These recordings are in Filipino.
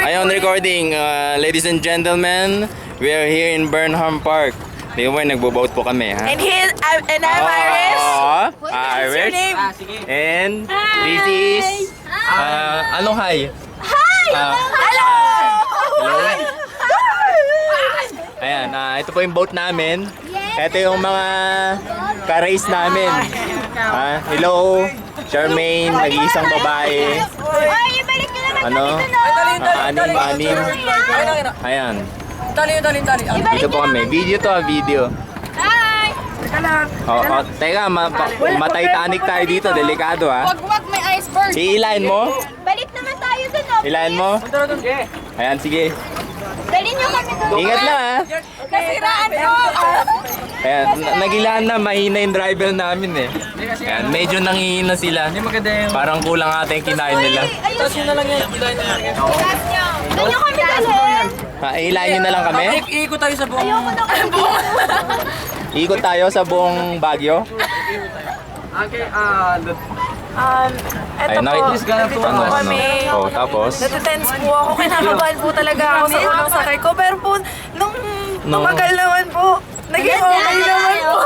Ayun, recording. Ladies and gentlemen, we are here in Burnham Park. Di ba, nagbo-boat po kami, ha? And I'm Iris. Iris. your name? And this is... anong hi? Hi! Hello! Hello? Ayan, ito po yung boat namin. Ito yung mga ka-race namin. Hello, Charmaine, nag-iisang babae. Ano? Anim. Ayan. Dali. Dito po kami. Video to, video. Hi! Teka lang. Teka, ma-Titanic tayo dito. Delikado, ha? Wag may iceberg. Iilain mo? Balik naman tayo dun, oh. Ilain mo? Ayan, sige. Dali niyo kami dun. Ingat lang, ha? Nasiraan ko. Ayan, nagilaan na. Mahina yung driver namin, eh. Ayan, medyo nangihina sila. Parang kulang ata yung kinain nila. Tapos yun na lang yan. Doon niyo kami dalhin. Ilain nyo na lang kami? Iikot tayo sa buong... Ayoko na kami. Ikot tayo sa buong Baguio. Okay, Eto po, nandito po kami. Tapos? Natitense po ako, kinakabahan po talaga ako sa unang sakay ko. Pero po, nung tumagal naman po, naging okay naman po.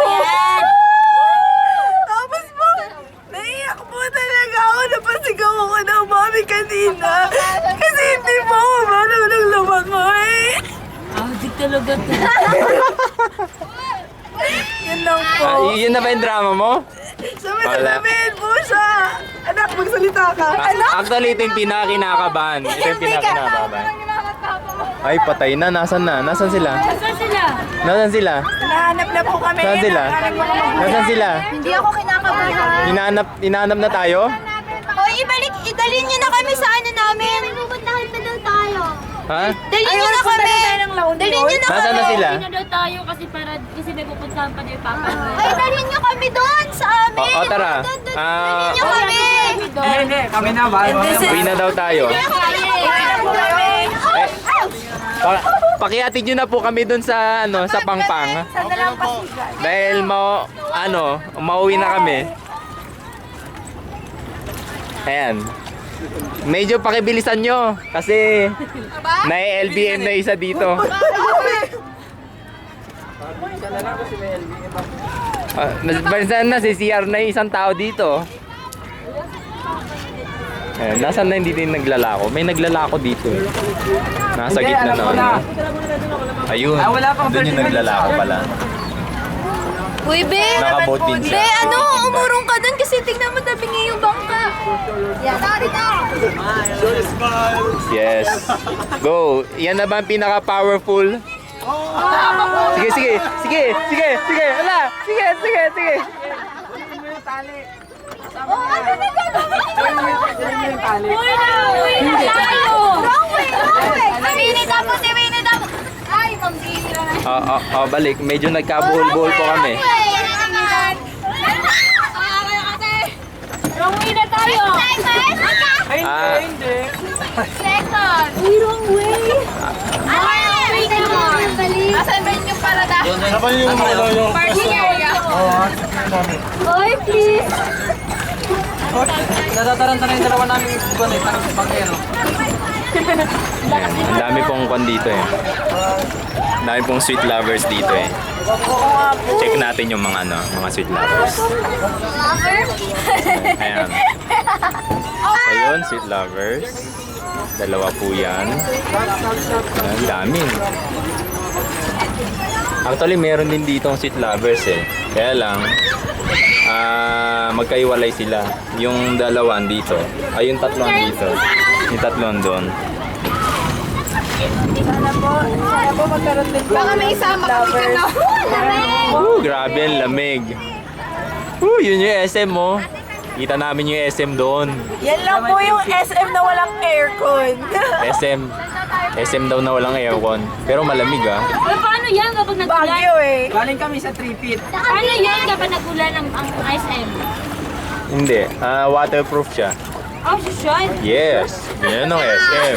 Tapos po, naiyak po talaga ako. Napasigaw ako ng mami kanina. Kasi hindi po ako marunong lumangoy. Di talaga to. Yun lang po. Yun na ba yung drama mo? Sabi po siya. Anak, magsalita ka. Anak? Actually, ito yung pinakakinakabahan. Ito yung pinakakinakabahan. Ay, patay na. Nasaan na? Nasaan sila? Saan sila? Nasaan sila? Nahanap na po kami. Saan sila? Nasaan sila? Hindi ako kinakabahan. Hinahanap na tayo? O, idalhin niyo na kami sa ano namin. Pupuntahan na daw tayo. Ha? Dalhin niyo na kami. Dalhin niyo na Nasaan kami. na sila? Hindi na daw tayo kasi may pupuntahan pa niyo yung papa. Ay, dalhin niyo kami doon sa amin. O, tara. Dalhin niyo kami. Hindi, kami na ba? Uwi na daw tayo. Pakiatid nyo na po kami dun sa sa Pangpang. Sa Dalampasigan. Dahil mauwi na kami. Ayan. Medyo pakibilisan nyo kasi nai-LBM na isa dito. Saan na si CR na yung isang tao dito? Ayan, nasaan na hindi din naglalako? May naglalako dito. Nasa gitna na. Ayun, doon yung naglalako pala. Uy, be. Nakaboat din siya. Be, umurong ka doon kasi tingnan mo tabingi yung bangka. Yan, sorry na. Yes. Go. Yan na ba ang pinaka-powerful? Sige. Hala. Sige. Oh, ano na gagawin niyo? Wrong way. Si Winnie tapos. Ay, pambira na. Balik. Medyo nagkabuhol-buhol po kami. Wrong way na tayo! Hindi. Second. Uy, wrong way. Asan ba yung parada? Parking area. Oy, please. Natataranta na yung dalawa namin pagkero. Ayan, ang dami pong kwan dito eh. Ang dami pong sweet lovers dito eh. Check natin yung mga sweet lovers. Ayan. Ayun, sweet lovers. Dalawa po yan. Ang dami. Actually, meron din dito ang sweet lovers eh. Kaya lang, magkaiwalay sila. Yung dalawan dito, ay yung tatlong dito. Yung tatlong doon. Sana po magkaroon din po. Baka may isama kami ka na. Grabe ang lamig. Yun yung SM mo. Kita namin yung SM doon. Yan lang po yung SM na walang aircon. SM daw na walang aircon. Pero malamig ah. Pero paano yan kapag nagulan? Baguio eh. Galing kami sa 3 feet. Paano yan kapag nagulan ang ISM? Hindi. Waterproof siya. Oh, sure. Yes. Yan ang SM.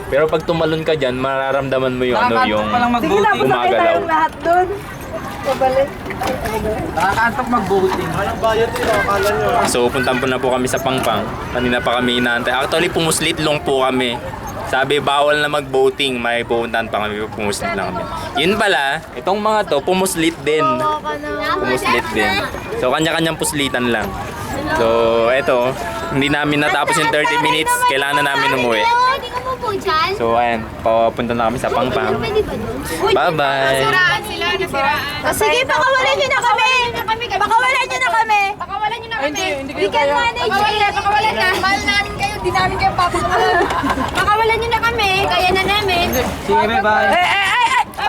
Pero pag tumalon ka dyan, mararamdaman mo yung Nakakatawa yung palang Sige na, mag-boating. pasakay gumagalaw. tayong lahat dun. Nakakaantok mag-boating. So puntan po na po kami sa Pangpang. Kanina pa kami inaantay. Actually pumuslitlong po kami. Sabi bawal na mag-boating, may pupuntahan pa kami, pumuslit lang kami. Yun pala, itong mga to, pumuslit din. Pumuslit din. So kanya-kanyang puslitan lang. So eto, hindi namin natapos yung 30 minutes, kailangan na namin umuwi. Hindi ka po dyan. So ayan, papunta na kami sa Pangpang. Pwede ba doon? Bye-bye! Sige, pakawalan nyo na kami. Pakawalan nyo na kami. Pakawalan nyo na Ay, kami. hindi We kayo can kaya. manage Pakawalan, it. pakawalan na. Mahal namin kayo, di namin kayo papakawalan. Pakawalan nyo na kami, kaya na namin. Sige, bye-bye.